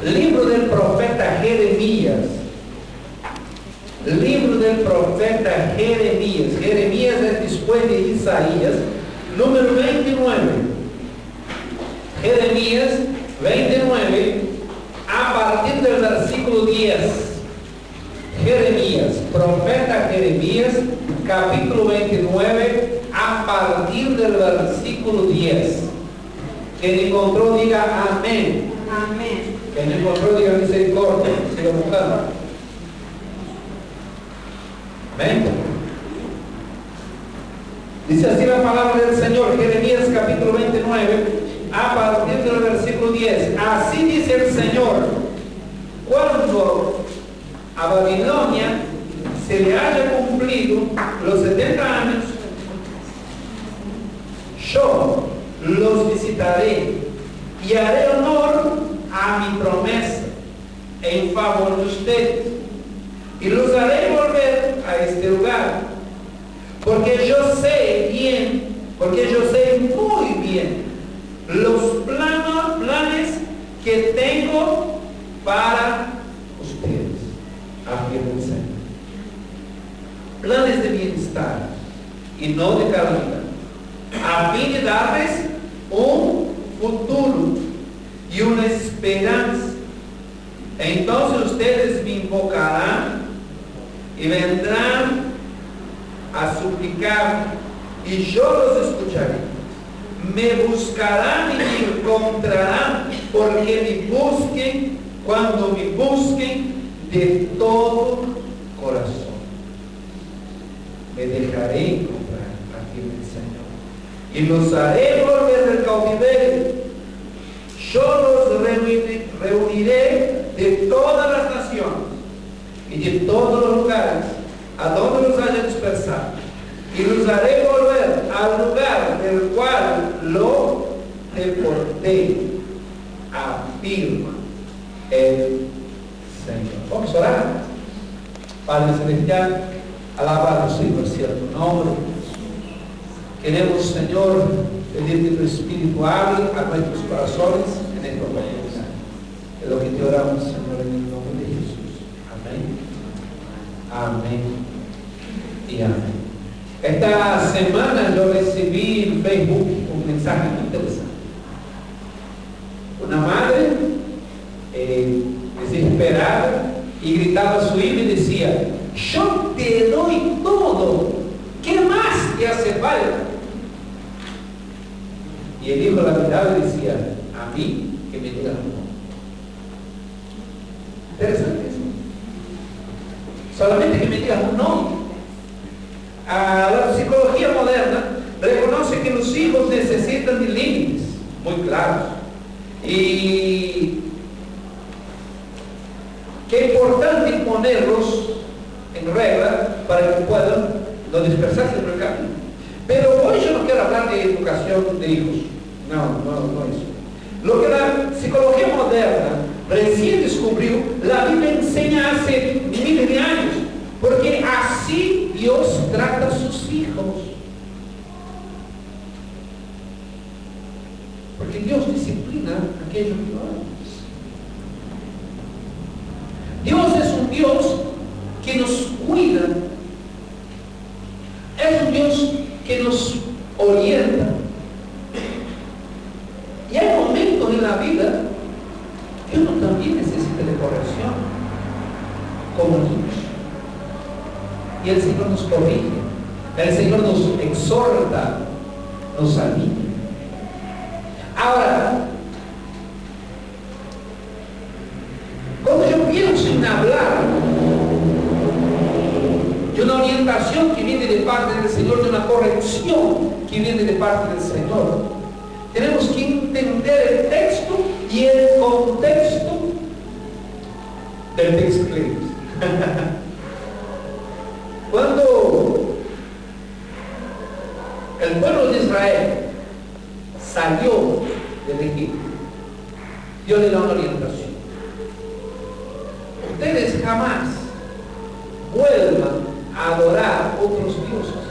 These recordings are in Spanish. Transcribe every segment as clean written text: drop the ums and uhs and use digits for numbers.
Libro del profeta Jeremías. Libro del profeta Jeremías. Jeremías es después de Isaías. Número 29. Jeremías 29, a partir del versículo 10. Jeremías, profeta Jeremías, capítulo 29, a partir del versículo 10. Quien encontró diga amén. Amén. Quien encontró diga misericordia. Siga buscando. Amén. Dice así la palabra del Señor, Jeremías capítulo 29, a partir del versículo 10. Así dice el Señor: cuando a Babilonia se le haya cumplido los 70 años, yo los visitaré y haré honor a mi promesa en favor de ustedes, y los haré volver a este lugar, porque yo sé muy bien los planes que tengo para ustedes, afirma el Señor. Planes de bienestar y no de calamidad, a fin de darles un futuro y una esperanza. Entonces ustedes me invocarán y vendrán a suplicar, y yo los escucharé. Me buscarán y me encontrarán, porque me busquen cuando me busquen de todo corazón. Me dejaré encontrar, afirma el Señor, y los haré volver del cautiverio. Yo los reuniré de todas las naciones y de todos los lugares a donde los haya dispersado, y los haré volver al lugar del cual lo deporté, afirma el Señor. Vamos a orar. Padre Celestial, alabado sea por cierto nombre. Queremos, Señor, pedir que tu Espíritu hable a nuestros corazones en esta oportunidad. Es lo que te oramos, Señor, en el nombre de Jesús. Amén. Amén y amén. Esta semana yo recibí en Facebook un mensaje muy interesante. Una madre desesperada y gritaba a su hijo y decía: yo te doy todo, ¿qué más te hace falta? Y el hijo la miraba y decía: a mí que me digan no. Interesante eso. Solamente que me digan un no. La psicología moderna reconoce que los hijos necesitan de límites muy claros, y que es importante ponerlos en regla para que puedan no dispersarse por el camino. Pero hoy yo no quiero hablar de educación de hijos, no eso. Lo que la psicología moderna recién descubrió, la Biblia enseña hace miles de años, porque así Dios trata a sus hijos. Porque Dios disciplina a aquellos que lo aman. Dios es un Dios que nos cuida, es un Dios que nos orienta. Y hay momentos en la vida que uno también necesita de corrección, como niños. Y el Señor nos corrige, el Señor nos exhorta, nos anima. Ahora, cuando yo pienso en hablar de una orientación que viene de parte del Señor, de una corrección que viene de parte del Señor, tenemos que entender el texto y el contexto del texto que leímos. Cuando el pueblo de Israel salió del Egipto, Dios le da una orientación: ustedes jamás vuelvan a adorar otros dioses,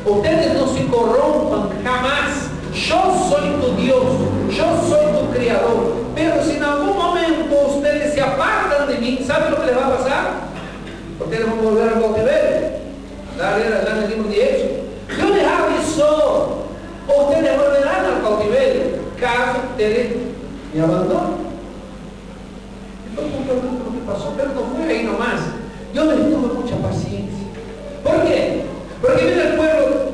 ustedes no se corrompan jamás. Yo soy tu Dios, yo soy tu creador. Pero si en algún momento ustedes les va a pasar? Ustedes van a volver al cautiverio. Dale en el libro de Éxodo. Dios les avisó, ustedes volverán al cautiverio, caso ustedes me abandonen. Entonces, lo que pasó, pero no fue ahí nomás. Dios les tuvo mucha paciencia. ¿Por qué? Porque viene el pueblo,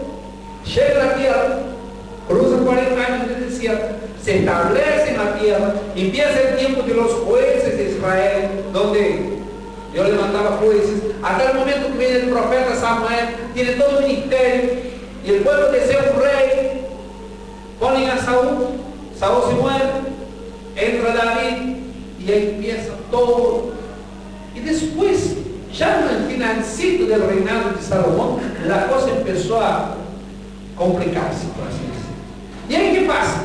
llega a la tierra, cruza 40 años en el desierto, se establece en la tierra, empieza el tiempo de los jueces de Israel, donde Dios le mandaba jueces, hasta el momento que viene el profeta Samuel, tiene todo el ministerio, y el pueblo desea un rey, ponen a Saúl, Saúl se muere, entra David, y ahí empieza todo. Y después, ya en el finalcito del reinado de Salomón, la cosa empezó a complicarse, por así decirlo. ¿Y ahí qué pasa?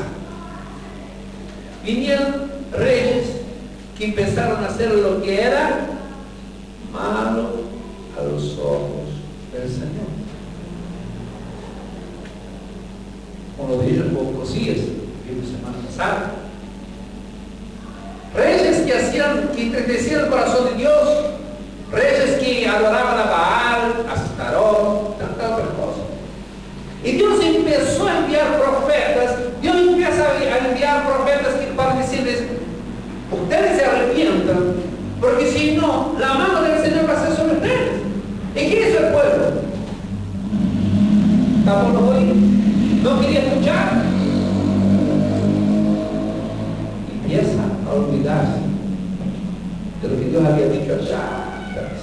Vinieron reyes que empezaron a hacer lo que era malo a los ojos del Señor. Como lo dije por Josías, la semana pasada. Reyes que entristecían el corazón de Dios, reyes que adoraban a Baal, a Astarot, tantas otras cosas. Y Dios empezó a enviar profetas, Dios empieza a enviar profetas para decirles, ustedes se arrepientan, porque si no, la mano del Señor va a ser sobre ustedes. ¿Y qué hizo el pueblo? ¿Estamos los oídos? ¿No quería escuchar? Empieza a olvidarse de lo que Dios había dicho allá atrás.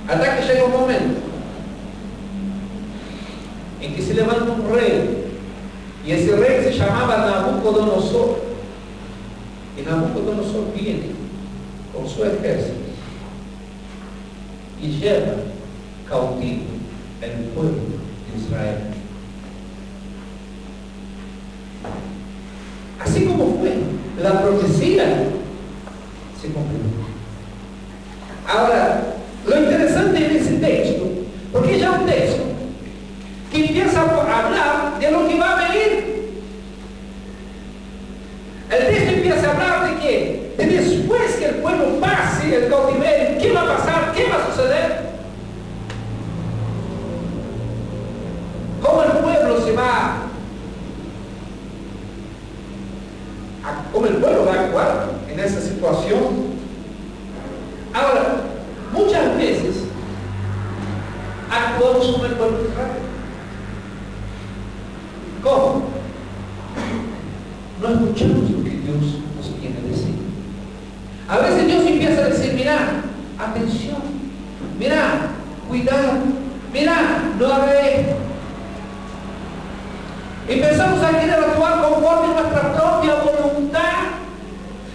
Hasta que llega un momento en que se levanta un rey, y ese rey se llamaba Nabucodonosor, y Nabucodonosor viene con su ejército y lleva cautivo el pueblo de Israel. Así como fue, la profecía se cumplió. Ahora, lo interesante en ese texto, porque ya un texto que empieza a hablar de lo que va a venir. El texto empieza a hablar de que después que el pueblo pase el cautiverio, ¿qué va a pasar? ¿Qué va a suceder? ¿Cómo el pueblo se va cómo el pueblo va a actuar en esa situación? Ahora, muchas veces actuamos como el pueblo de Israel. ¿Cómo? No escuchamos lo que Dios nos quiere decir. A veces Dios empieza a decir, mira, atención, mira, cuidado, mira, no hagáis. Empezamos a querer actuar conforme a nuestra propia voluntad.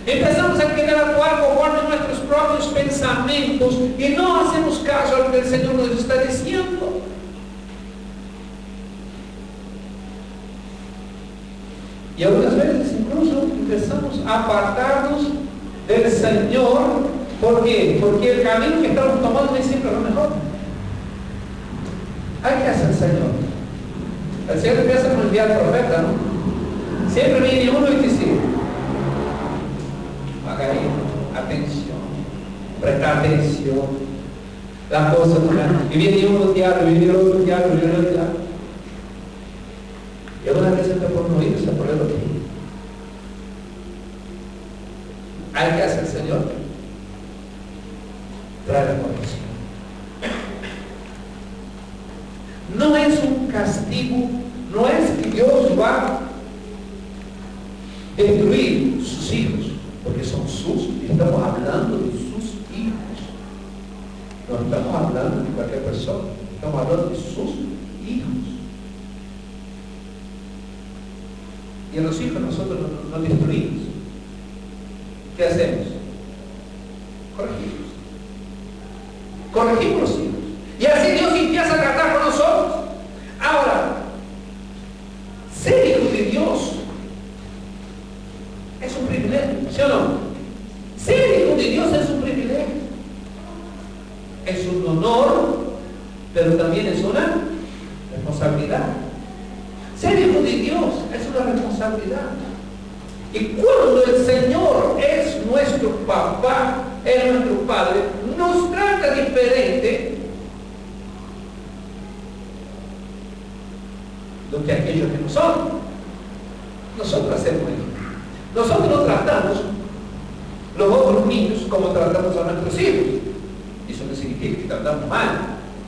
Empezamos a querer actuar conforme a nuestros propios pensamientos y no hacemos caso a lo que el Señor nos está diciendo. Y algunas veces incluso empezamos a apartarnos del Señor. ¿Por qué? Porque el camino que estamos tomando no es siempre lo mejor. Hay que hacer el Señor. El Señor empieza a enviar profeta, ¿no? Siempre viene uno y dice, Margarita, atención, presta atención. La cosa no. Y viene uno diablo, y viene otro diablo, y viene otro diablo. Y algunas veces está por no irse por el otro. Hay que hacer el Señor. Trae la corrección. No es un castigo, no es que Dios va a destruir sus hijos, porque son sus, estamos hablando de sus hijos. No estamos hablando de cualquier persona, estamos hablando de sus hijos. Y a los hijos nosotros no destruimos. ¿Qué hacemos? Corregimos. Corregimos los hijos. Y así Dios empieza a tratar con nosotros. Ahora, ser hijo de Dios es un privilegio, ¿sí o no? Ser hijo de Dios es un privilegio. Es un honor, pero también es una responsabilidad. Ser hijo de Dios es una responsabilidad. Y cuando el Señor es nuestro papá, es nuestro Padre, nos trata diferente de que aquellos que no son. Nosotros hacemos eso. Nosotros no tratamos los otros niños como tratamos a nuestros hijos. Eso no significa que tratamos mal,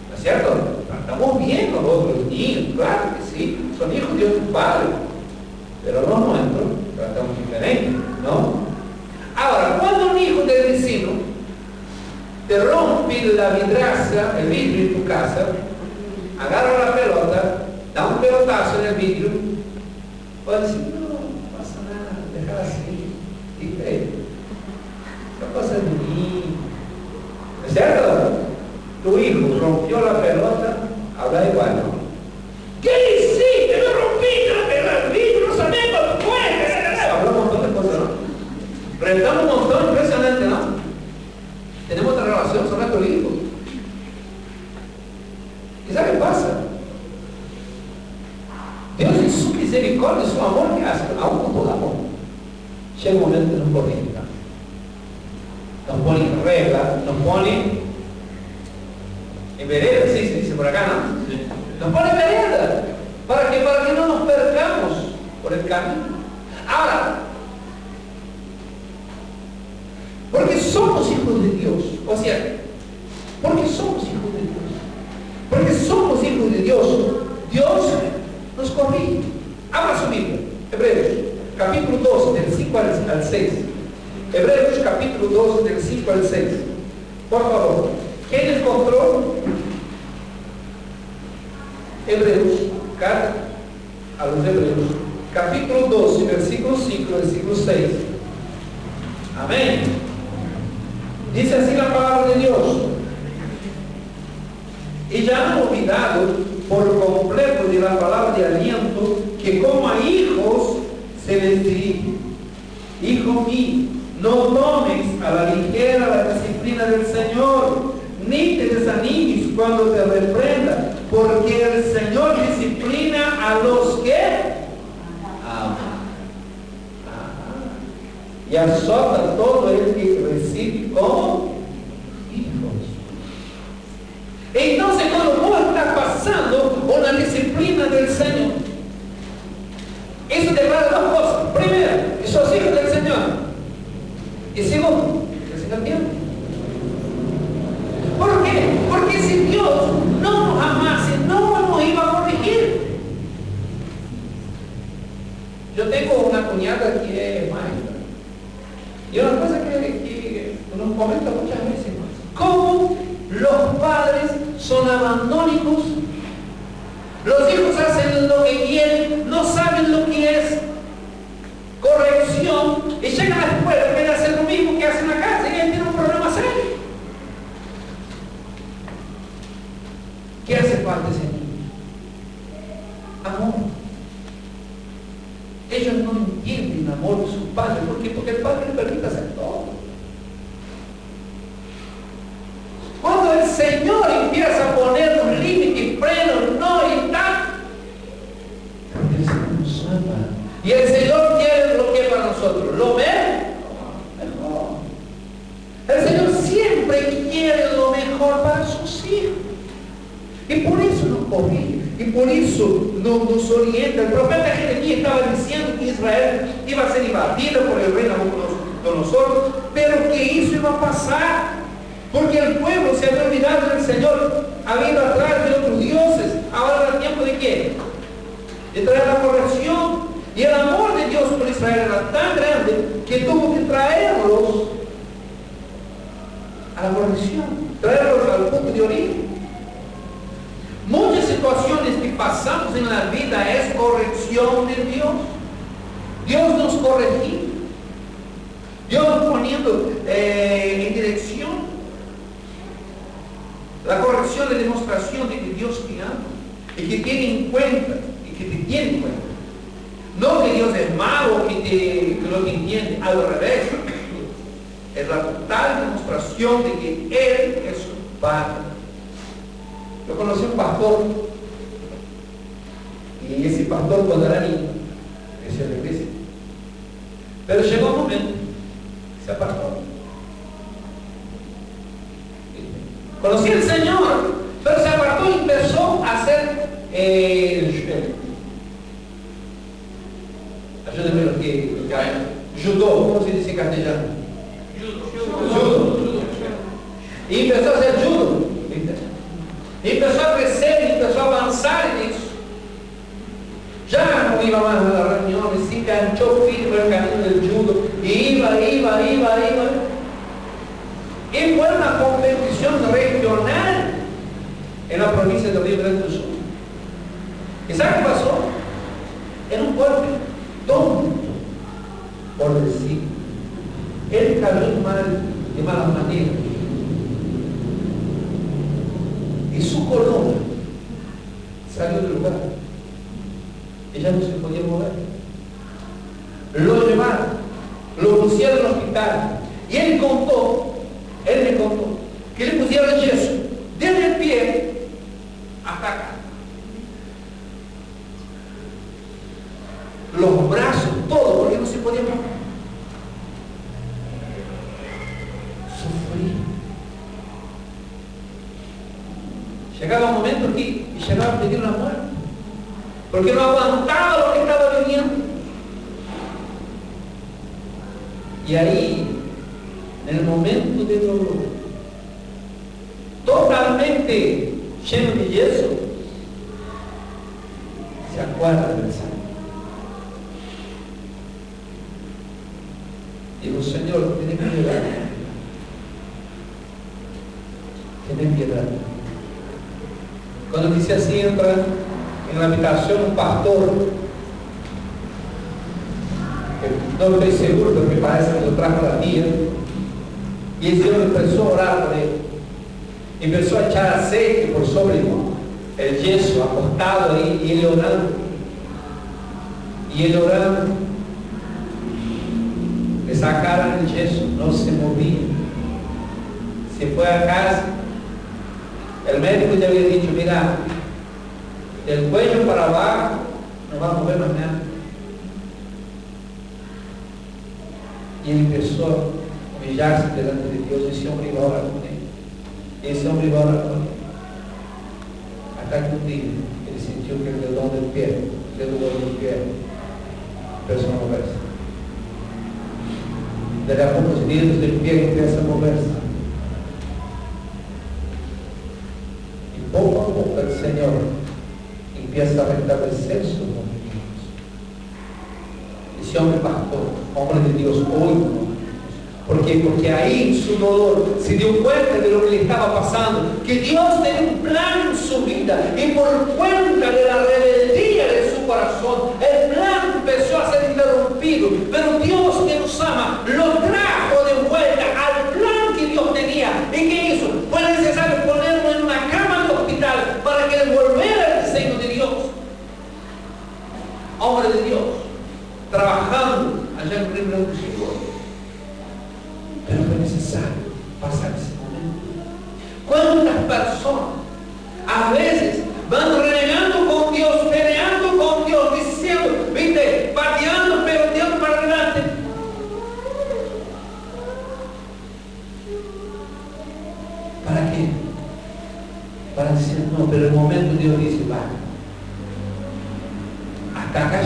¿no es cierto? Tratamos bien a los otros niños, claro que sí, son hijos de Dios Padre, pero los nuestros tratamos diferente, ¿no? Ahora, cuando un hijo del vecino te rompe la vidraza, el vidrio en tu casa, agarra la pelota, da un pelotazo en el vidrio, puede decir, no pasa nada, déjala así, ¿viste? No pasa de mí. ¿Es cierto? Tu hijo rompió la pelota, habla igual, ¿no? ¿Qué hiciste? Me rompiste la pelota, el vidrio, no sabía cuánto fue. Habla un montón de cosas, ¿no? Rentamos un montón, impresionante, ¿no? Tenemos otra relación, son nuestros hijos. ¿Y sabe qué pasa? Dios en su misericordia, su amor, que hace, aún con todo amor, llega un momento que nos corrige, nos pone en regla, nos pone en vereda, sí, se dice por acá, ¿no? Nos pone en vereda, para que no nos perdamos por el camino. Ahora, porque somos hijos de Dios, o sea, porque somos hijos de Dios, porque somos hijos de Dios, Dios nos corrige. Abra su Biblia, Hebreos, capítulo 12, del 5 al 6. Hebreos, capítulo 12, del 5 al 6. Por favor, ¿quién encontró? Hebreos, carta a los Hebreos, capítulo 12, versículo 5, versículo 6. Amén. Dice así la palabra de Dios. Y ya han olvidado por completo de la palabra de aliento que como a hijos se les dirige. Hijo mío, no tomes a la ligera la disciplina del Señor, ni te desanimes cuando te reprenda, porque el Señor disciplina a los que aman. Y azota a todo el que recibe como hijos. Entonces, cuando vos estás pasando por la disciplina del Señor, eso te da dos cosas. Primero, que sos hijos del Señor. Y segundo, que el Señor tiene. ¿Por qué? Porque si Dios no nos amase, no nos iba a corregir. Yo tengo una cuñada que es maestra. Y una cosa que nos comenta muchas veces, ¿cómo los padres son abandónicos? Los hijos hacen lo que quieren, no saben lo que es corrección, y llegan a la escuela en vez de hacer lo mismo que hacen en la casa, y ellos tienen un problema serio. ¿Qué hace falta ese niño? Amor. Ellos no entienden el amor de sus padres. ¿Por qué? Porque el padre les permite hacer todo. Cuando el Señor empieza a poner un límite, frenos, no y tal, porque el Señor nos ama. Y el Señor quiere lo que es para nosotros. ¿Lo ven? Mejor. El Señor siempre quiere lo mejor para sus hijos. Y por eso nos corrige. Y por eso nos orienta. El profeta Jeremías estaba diciendo que Israel iba a ser invadido por el rey Nabucodonosor, pero que eso iba a pasar, porque el pueblo se había olvidado del Señor, había ido atrás de otros dioses. Ahora era tiempo de qué? De traer la corrección. Y el amor de Dios por Israel era tan grande que tuvo que traerlos a la corrección, traerlos al punto de origen. Muchas situaciones que pasamos en la vida es corrección de Dios. Dios nos corregía. Dios nos poniendo en dirección. La corrección es demostración de que Dios te ama y que tiene en cuenta y que te tiene en cuenta. No que Dios es malo, que no te entiende, al revés. Es la total demostración de que Él es su Padre. Yo conocí un pastor, y ese pastor cuando era niño, creció en la iglesia. Pero llegó un momento, se apartó. conocía al Señor, pero se apartó y empezó a hacer ayúdenme lo que hay. Judô, ¿cómo se dice en castellano? Judo. Y empezó a hacer judo. Y empezó a crecer, y empezó a avanzar en eso. Ya no iba más a las reuniones, se enganchó firme el camino del judo. Y iba. Y fue una competición regional en la provincia de Río Grande do Sul. ¿Y sabe qué pasó? Era un golpe tonto, por decir. Él cayó de mala manera. Y su columna salió del lugar. Ella no se podía mover. Lo llevaron, lo pusieron en el hospital. Y él me contó que le pusieron yeso desde el pie hasta acá. Los brazos, todo, porque no se podía mover. Sufrí. Llegaba un momento que llegaba a pedir la muerte, porque no aguantaba lo que estaba viviendo. Y ahí, en el momento de dolor, totalmente lleno de yeso, se acuerda del Señor. Digo, Señor, ten piedad. Ten piedad. Cuando dice así, entra en la habitación un pastor, que no estoy seguro, pero me parece que lo trajo la tía, y el Señor empezó a orar por él. Empezó a echar aceite por sobre el yeso, acostado ahí, y él orando. Le sacaron el yeso, no se movía. Se fue a casa. El médico ya había dicho, mira, del cuello para abajo no va a mover más nada. Y él empezó a humillarse delante de Dios. Ese hombre iba a orar con él. Hasta que un día él sintió que el dedo del pie empezó a moverse. Desde a pocos dedos del pie empieza a moverse. Y poco a poco el Señor empieza a restablecer sus movimientos. Ese hombre pastor, hombre de Dios, hoy. ¿Por qué? Porque ahí en su dolor se dio cuenta de lo que le estaba pasando, que Dios tenía un plan en su vida, y por cuenta de la rebeldía de su corazón, el plan empezó a ser interrumpido. Pero Dios, que nos ama, lo trajo de vuelta al plan que Dios tenía. ¿Y qué hizo? Fue necesario ponerlo en una cama de hospital para que él volviera al seno de Dios. Hombre de Dios, trabajando allá en Río Grande do Sul. Pero fue necesario pasar ese momento. ¿Cuántas personas a veces van renegando con Dios, peleando con Dios, diciendo, viste, pateando, peloteando para adelante? ¿Para qué? Para decir, no, pero en el momento Dios dice, va, hasta acá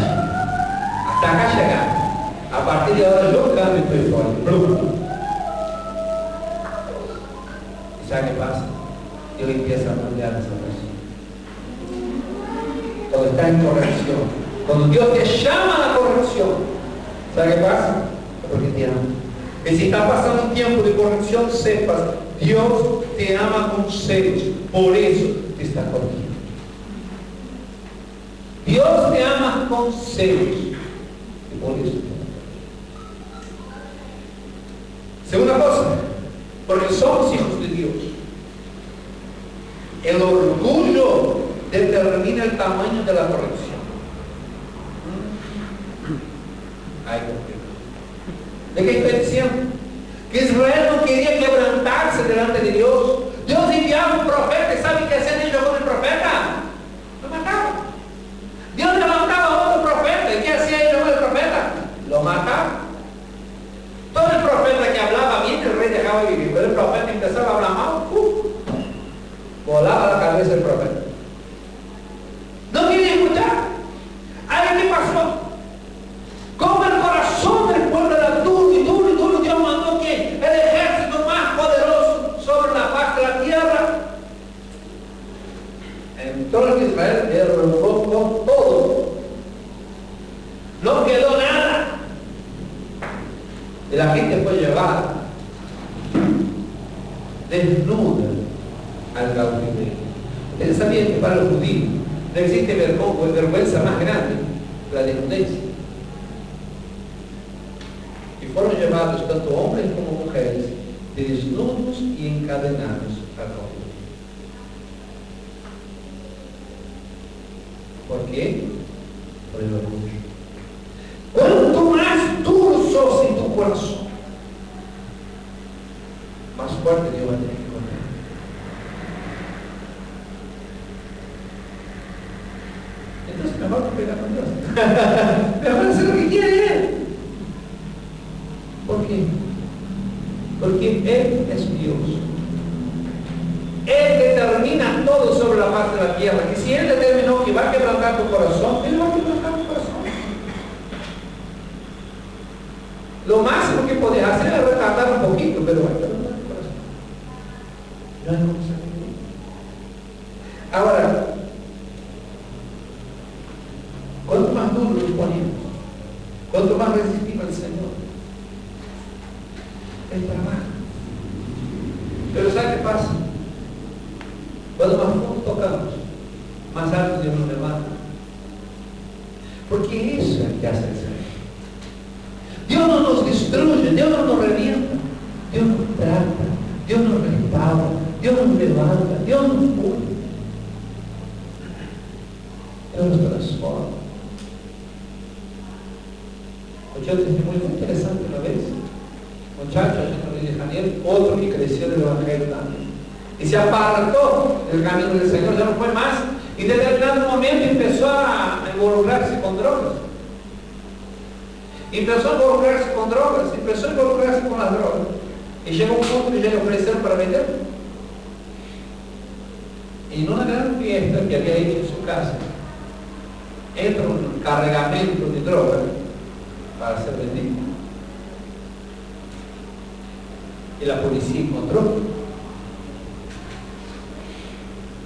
llegar. A partir de ahora yo cambio y estoy fuera. ¿Sabe qué pasa? Dios empieza a moldear a esa persona. Cuando está en corrección, cuando Dios te llama a la corrección, ¿sabe qué pasa? Porque te ama. Y si está pasando un tiempo de corrección, sepas, Dios te ama con celos, por eso te está corrigiendo. Dios te ama con celos, y por eso te ama. Segunda cosa, porque somos hijos de Dios. El orgullo determina el tamaño de la corrección. ¿De qué estoy diciendo? Que Israel no quería quebrantarse delante de Dios. Dios enviaba un profeta, y ¿sabe qué hacían ellos con el profeta? Lo mataban. Dios levantaba otro profeta, ¿y qué hacía ellos con el profeta? Lo mataban. Todo el profeta que hablaba bien, el rey dejaba vivir, pero el profeta empezaba a hablar mal, volaba la cabeza del profeta. No quería escuchar. Ay, ¿qué pasó? Como el corazón del pueblo era duro y duro y duro, Dios mandó que el ejército más poderoso sobre la faz de la tierra. Entonces Israel derrotó todo. No quedó nada. Y la gente fue llevada desnuda al cautiverio. Ustedes sabían que para los judíos no existe vergüenza más grande que la desnudez. Y fueron llevados tanto hombres como mujeres desnudos y encadenados al cautiverio. ¿Por qué? Por el orgullo. Cuanto más duro sos en tu corazón, más fuerte Dios va a tener que correr. Entonces mejor no pegar con Dios. Mejor hacer lo que quiere Él. ¿Por qué? Porque Él es Dios. Él determina todo sobre la faz de la tierra. Que si Él determinó que va a quebrantar tu corazón, Él va a quebrantar tu corazón. Lo máximo que puedes hacer es retardar un poquito, pero va a quebrantar tu corazón. No hay cómo saber. Ahora, cuanto más duro nos ponemos, cuanto más resistimos al Señor, Él trabaja. Pero ¿sabe qué pasa? Cuando más fundo tocamos, más alto Dios nos levanta. Porque eso es lo que hace el Señor. Dios no nos destruye, Dios no nos revienta, Dios nos trata, Dios nos restaura, Dios nos levanta, Dios nos pone, Dios nos transforma. Escuché un testimonio muy interesante una vez. Muchacho allá en Río de Janeiro, otro que creció en el Evangelio también. Y se apartó del camino del Señor, ya no fue más. Y desde determinado momento empezó a involucrarse con drogas. Empezó a involucrarse con drogas, empezó a involucrarse con las drogas. Y llegó un punto que ya le ofrecieron para vender. Y en una gran fiesta que había hecho en su casa, entra un cargamento de drogas para ser vendido. Y la policía encontró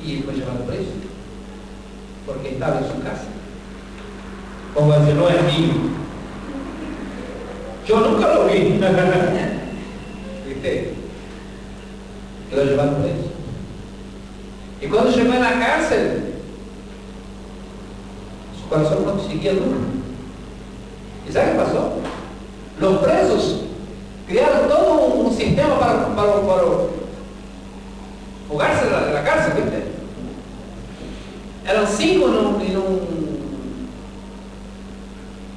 y fue llevado preso porque estaba en su casa. Como dice, no es mío. Yo nunca lo vi. ¿Viste? Y lo llevaron preso. Y cuando llegó a la cárcel, su corazón no seguía duro. ¿Y sabe qué pasó? Los presos crearon todo un sistema para fugarse de la cárcel, ¿viste? Eran 5 en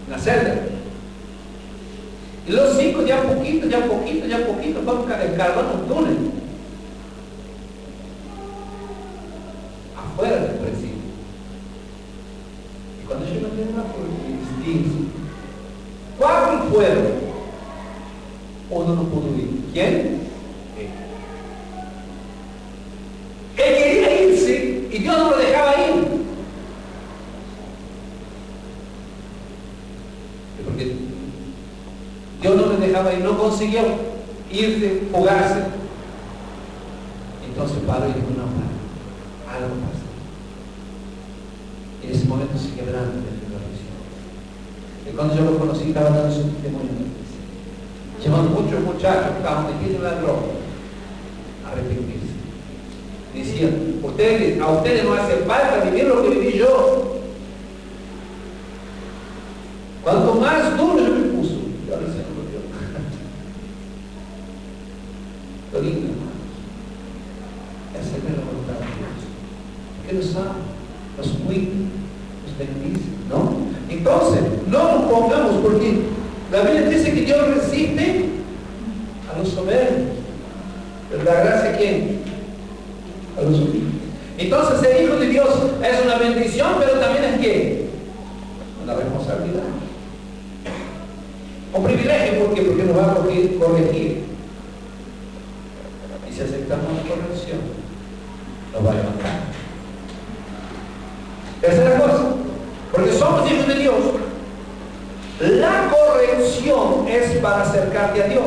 una celda. Y los 5 ya poquito fueron escarbando un túnel afuera del presidio. Y cuando llegaron a la 4 fueron. Uno no pudo ir. ¿Quién? Él quería irse y Dios no lo dejaba ir. Porque Dios no le dejaba ir, no consiguió irse, fugarse. Entonces paró y dijo, no, para, algo pasa. Y en ese momento se quebraron de la prisión. Y cuando yo lo conocí, estaba dando su testimonio. Llevando muchos muchachos que estaban metidos en la droga a arrepentirse. Decían, a ustedes no hace falta vivir lo que viví yo. Cuanto más duro yo me puso, y ahora el Señor lo dio. Lo lindo, hermanos, es hacer la voluntad de Dios. Que nos ama, nos cuida, nos bendice, ¿no? Entonces, no nos pongamos porque la Biblia dice que Dios resiste a los soberbios. ¿Pero la gracia a quién? A los humildes. Entonces ser hijo de Dios es una bendición, pero también es ¿qué? Una responsabilidad. Un privilegio, ¿por qué? Porque nos va a corregir. Y si aceptamos la corrección, nos va a es para acercarte a Dios.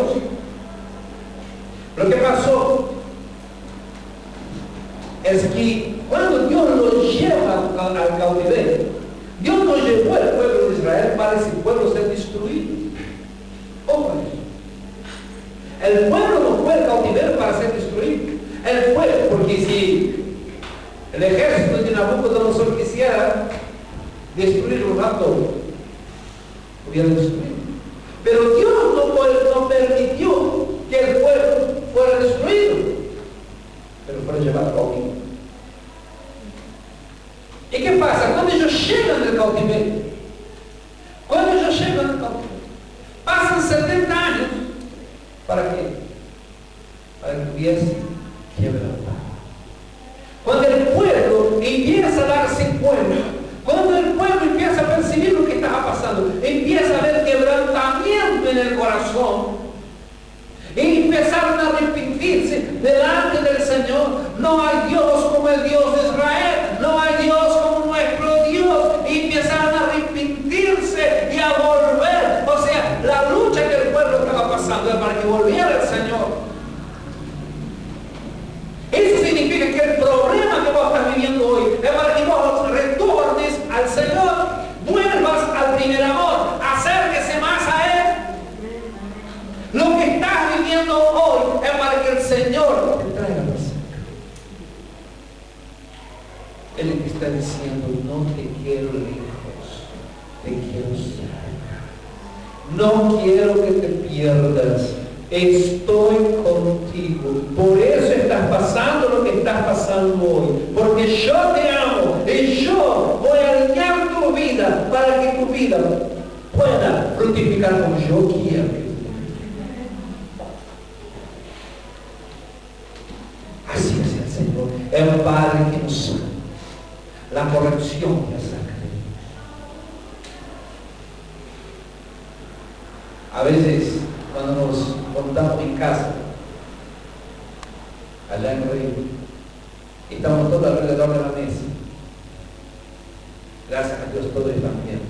Lo que pasó es que cuando Dios lo lleva al cautiverio, Dios no llevó al pueblo de Israel para ese pueblo ser destruido. Ojo, el pueblo no fue al cautiverio para ser destruido. Él fue porque si el ejército de Nabucodonosor quisiera destruirlo todo, hubiera destruido. Pero Dios no permitió que el pueblo fuera destruido, pero fuera llevado cautivo. ¿Y qué pasa? Cuando ellos llegan al cautiverio, pasan 70 años. ¿Para qué? Para que hubiese quebrantado. Cuando el pueblo empieza a darse cuenta, cuando el pueblo empieza a percibir lo que estaba pasando, empieza a haber quebrantamiento en el corazón, y empezaron a arrepentirse delante del Señor. No hay Dios como el Dios de Israel, no hay Dios como nuestro Dios, y empezaron a arrepentirse y a volver. O sea, la lucha que el pueblo estaba pasando era para que volviera el Señor. Eso significa que el problema que vos estás viviendo hoy es para que vos retornes al Señor, vuelvas al primer amor, acérquese más a Él. Lo que estás viviendo hoy es para que el Señor te traiga la cerca. Él te está diciendo: no te quiero lejos, te quiero cerca. No quiero que te pierdas. Estoy contigo. Por eso estás pasando lo que estás pasando hoy. Porque yo te amo y yo voy a alinear tu vida para que tu vida pueda fructificar como yo quiero. Así es el Señor. Es un Padre que nos ama. La corrección que saca. A veces, cuando nos montamos en casa, allá en Río, y estamos todos alrededor de la mesa. Gracias a Dios todos están bien.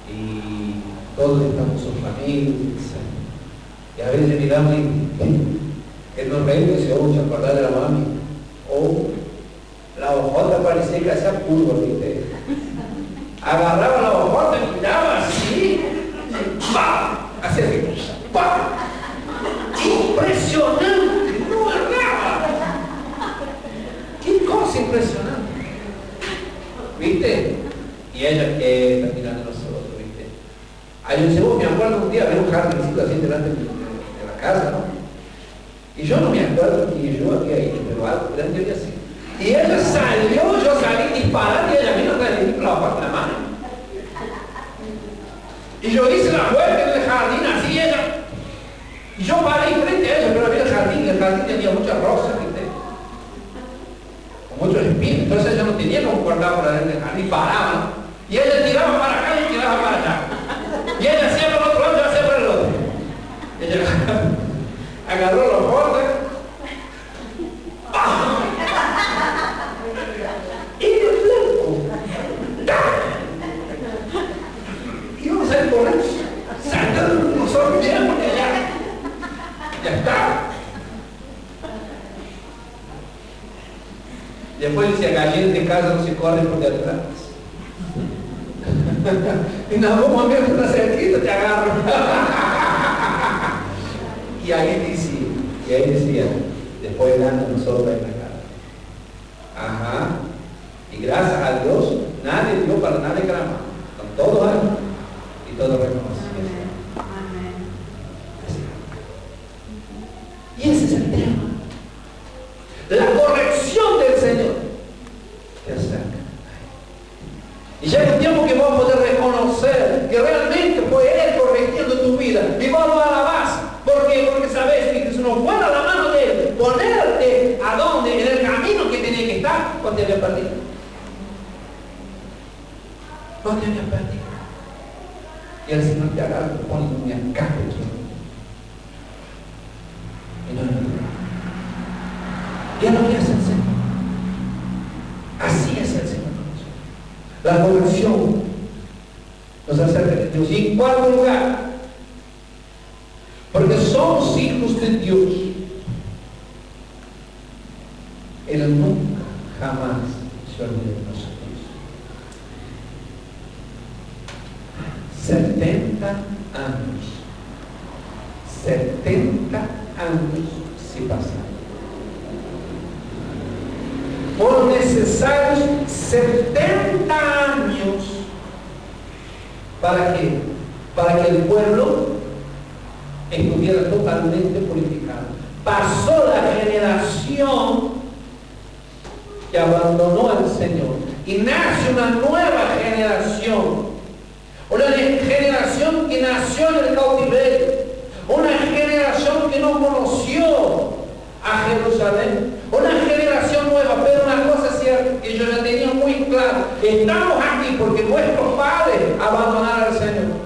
Y todos estamos en familia. Y a veces miramos que nos reímos y se acordar de la mami. O la hojota parecía que hacía pulvo, ¿viste? Agarraba la hojota y miraba así. ¡Pah! Hacía así. ¡Pah! Impresionante, no erraba. Qué cosa impresionante. ¿Viste? Y ella que está mirando a nosotros, ¿viste? Ahí yo me acuerdo un día ver un jardincito así delante de la casa, ¿no? Y yo no me acuerdo que yo había hecho, pero algo grande así. Y ella salió, yo salí disparando y ella vino atrás de mí con la hoja en la mano. Y yo hice la vuelta en el jardín así, ella. Y yo paré frente a ella, pero había el jardín tenía muchas rosas, ¿viste? Con muchos espinos. Entonces ella no tenía como guardar por adentro del jardín, paraba, ¿no? Y ella tiraba para acá y tiraba para allá. Y ella hacía por el otro lado y yo hacía por el otro. Ella agarró los bordes. ¡Ah! Y de blanco. Y vamos a ir por ahí, saltando nosotros bien, porque ya está. Después dice: gallina de casa no se corre por detrás. En algún momento está cerquita, te agarro. Y ahí decía, después delante de nosotros en la cara. Ajá. Y gracias a Dios, nadie dio para nadie grama. Con todo algo y todo reconocido. Y ese es el tema. La corrección del Señor te acerca. Y llega un tiempo que vamos a poder reconocer que realmente fue Él corrigiendo tu vida. Y vamos a alabar. ¿Por qué? Porque sabes que si nos fuera la mano de Él, ponerte a dónde, en el camino que tenía que estar, no te había perdido. No te había perdido. Y el Señor te agarra, te pone en una caja y no lo mira. Y es lo que hace el Señor. Así es el Señor. La corrección nos acerca de Dios. Y en cuarto lugar, Porque somos hijos de Dios. Él nunca, jamás se olvida de nosotros. 70 años. 70 años se pasaron. Fueron necesarios 70 años. ¿Para qué? Para que el pueblo estuviera totalmente purificado. Pasó la generación que abandonó al Señor y nace una nueva generación. Una generación que nació en el cautiverio. Una generación que no conoció a Jerusalén. Una generación nueva. Pero una cosa es cierta, que yo ya tenía muy claro. Estamos aquí porque nuestros padres abandonaron al Señor.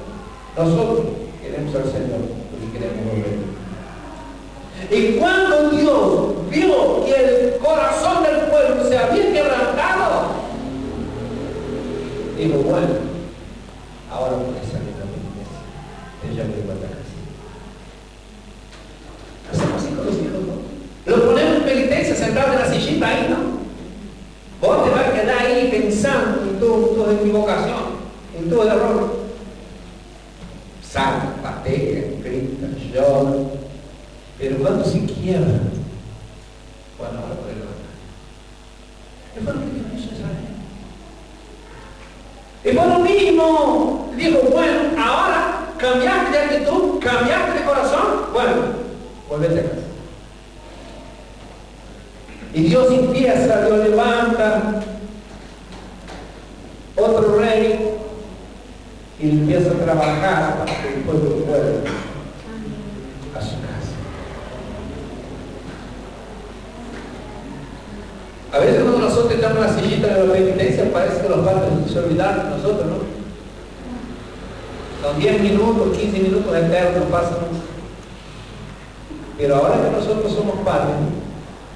Nosotros queremos al Señor porque queremos volver. Y cuando Dios vio que el corazón del pueblo se había quebrantado, dijo, bueno, ahora voy a salir a mi iglesia. Ella me vuelve a casa. Hacemos así con los hijos, ¿no? Lo ponemos en penitencia, sentado en la sillita ahí, ¿no? Vos te vas a quedar ahí pensando en tu equivocación, en tu error. Salta, patea, grita, llora. Pero cuando se quiebra, bueno, ahora puede levantar. Es por lo que Dios hizo Israel. Y por lo mismo, dijo, bueno, ahora cambiaste de actitud, cambiaste de corazón, bueno, volvete a casa. Y Dios empieza, Dios levanta otro rey y empieza a trabajar para que el pueblo vuelva a su casa. A veces cuando nosotros estamos en la sillita de la penitencia parece que los padres se olvidaron de nosotros, ¿no? Son 10 minutos, 15 minutos eternos, pasan. Pero ahora que nosotros somos padres,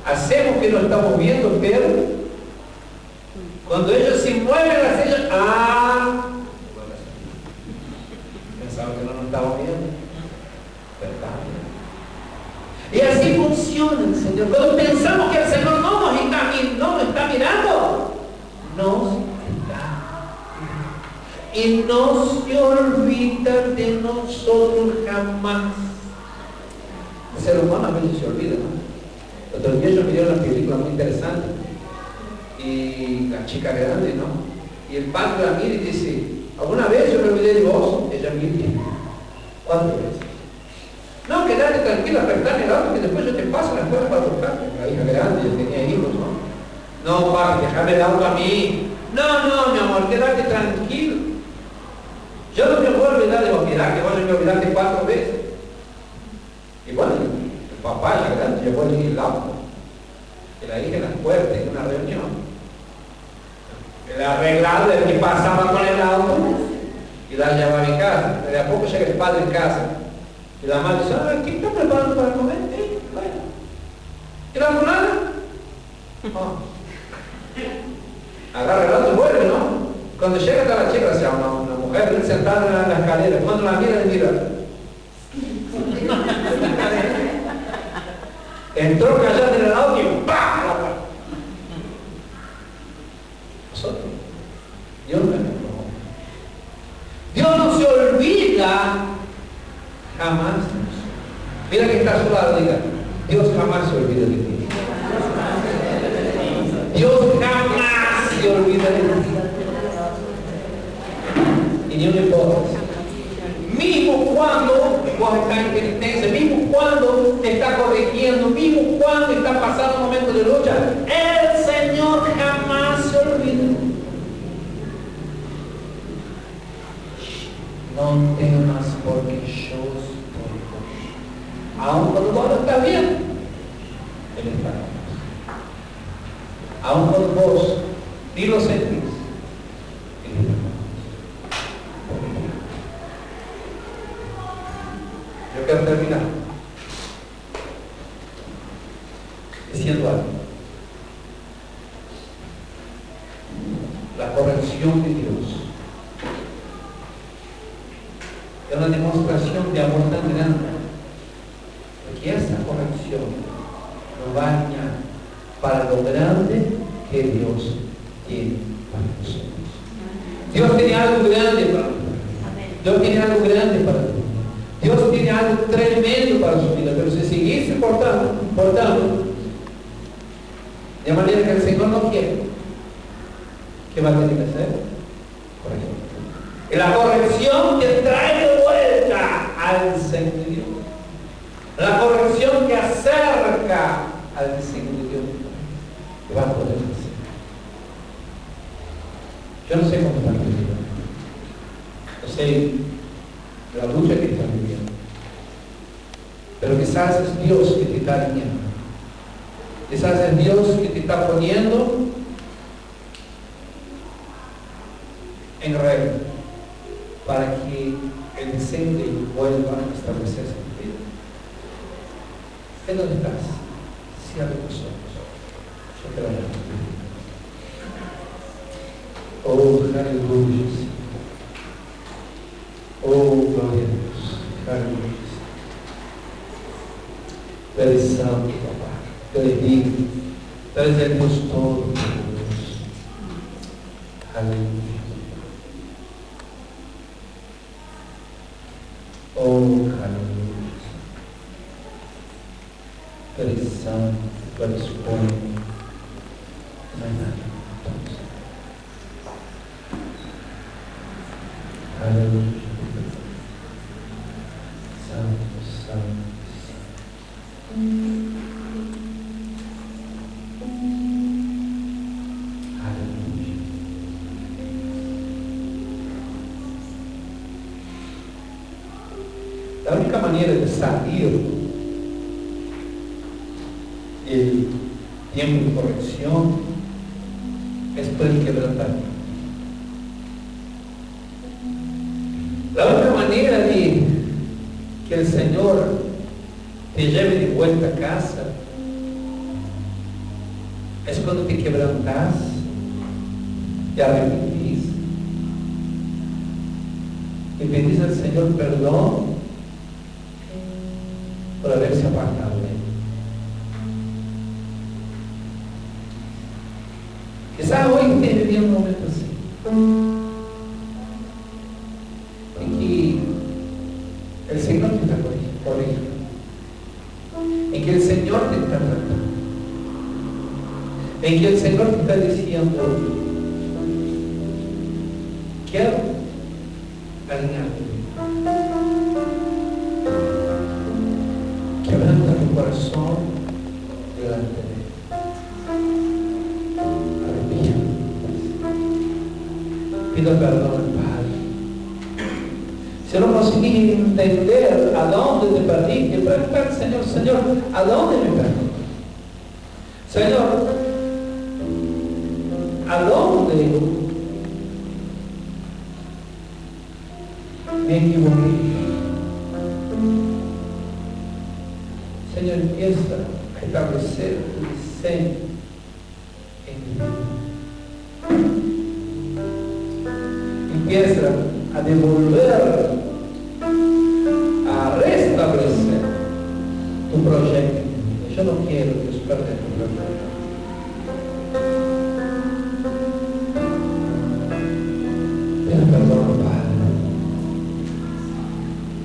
hacemos que no estamos viendo, pero cuando ellos se mueven las sillas, pensaban que no nos estaban viendo. ¿Verdad? Y así funciona el Señor. Cuando pensamos que el Señor no nos está mirando, nos está. Y no se olvida de nosotros jamás. El ser humano a veces se olvida, ¿no? El otro día yo miré una película muy interesante y la chica grande, ¿no? Y el padre la mira y dice, ¿alguna vez yo me olvidé de vos? Ella mira, ¿cuántas veces? No, quédate tranquila, apretá en el auto que después yo te paso la escuela para tocarte. La hija grande, yo tenía hijos, ¿no? No, papi, déjame el auto a mí. No, mi amor, quédate tranquilo. Yo no me voy a olvidar de vos, mirá que vos me olvidaste 4 veces. Y bueno, el papá ya grande llevó el auto. Y la hija en las puertas en una reunión. El arreglado de que pasaba con el auto y la llevaba a mi casa. De a poco llega el padre en casa. Y la madre dice, ¿qué está preparando para comer? Bueno. ¿Y la fulana? Agarra el auto y vuelve, ¿no? Cuando llega hasta la chica, o sea, una mujer bien sentada en la escalera. Cuando la mira, le mira. Entró callada en el auto y ¡pah! Nosotros. Dios no es como. Dios no se olvida jamás. Mira que está a su lado, diga, Dios jamás se olvida de ti. Dios jamás se olvida de ti. Y ni un importa. Mismo cuando vos estás en penitencia, mismo cuando te está corrigiendo, mismo cuando está pasando un momento de lucha, el Señor jamás se olvida. No temas porque yo estoy contigo. Aun cuando vos no estás bien, Él está con vos. Aun cuando vos ni lo sentís, Él está con vos. Yo quiero terminar diciendo algo. La corrección de Dios es una demostración de amor tan grande nos va a guiar para lo grande que Dios tiene para nosotros. Dios tiene algo grande para nosotros. Dios tiene algo grande para ti. Dios tiene algo tremendo para su vida, pero si seguirse portando de manera que el Señor no quiere, ¿qué va a tener que hacer? Correcto. Y la corrección que trae de vuelta al Señor, la corrección que acerca al diseño de Dios, que va a poder hacer. Yo no sé cómo están viviendo, no sé la lucha que están viviendo, pero quizás es Dios que te está guiando, quizás es Dios que te está poniendo en regla para que el diseño de Dios vuelva a establecerse en tu vida. ¿En dónde estás? Cierra tus ojos. Yo te lo voy a oh, aleluya. Oh, gloria a Dios. Aleluya. Tú eres santo, papá. Tú eres digno. Tú eres el Dios Todopoderoso. Aleluya. Oh, aleluya. Tú eres santo. Tú eres bueno. No hay nada. Aleluya. Santo, santo. Aleluya. La única manera de salir del tiempo de corrección es por el quebrantamiento. La única manera de que el Señor te lleve de vuelta a casa es cuando te quebrantas, te arrepentís y pedís al Señor perdón por haberse apartado de Él. Quizás hoy estés viviendo un momento así, en que el Señor te está corrigiendo, en que el Señor te está tratando, en que el Señor te está diciendo: quiero alinearte, quebranta tu corazón delante de Él. Pido perdón al Padre. Si no conseguí entender a dónde te perdí, que preguntar al Señor: Señor, ¿a dónde me perdí? Señor, ¿a dónde me equivoqué? Señor, empieza a establecer tu diseño en mi vida. Empieza a devolver, a restablecer tu proyecto. Yo no quiero, Dios, perder tu proyecto. Pida perdón, Padre.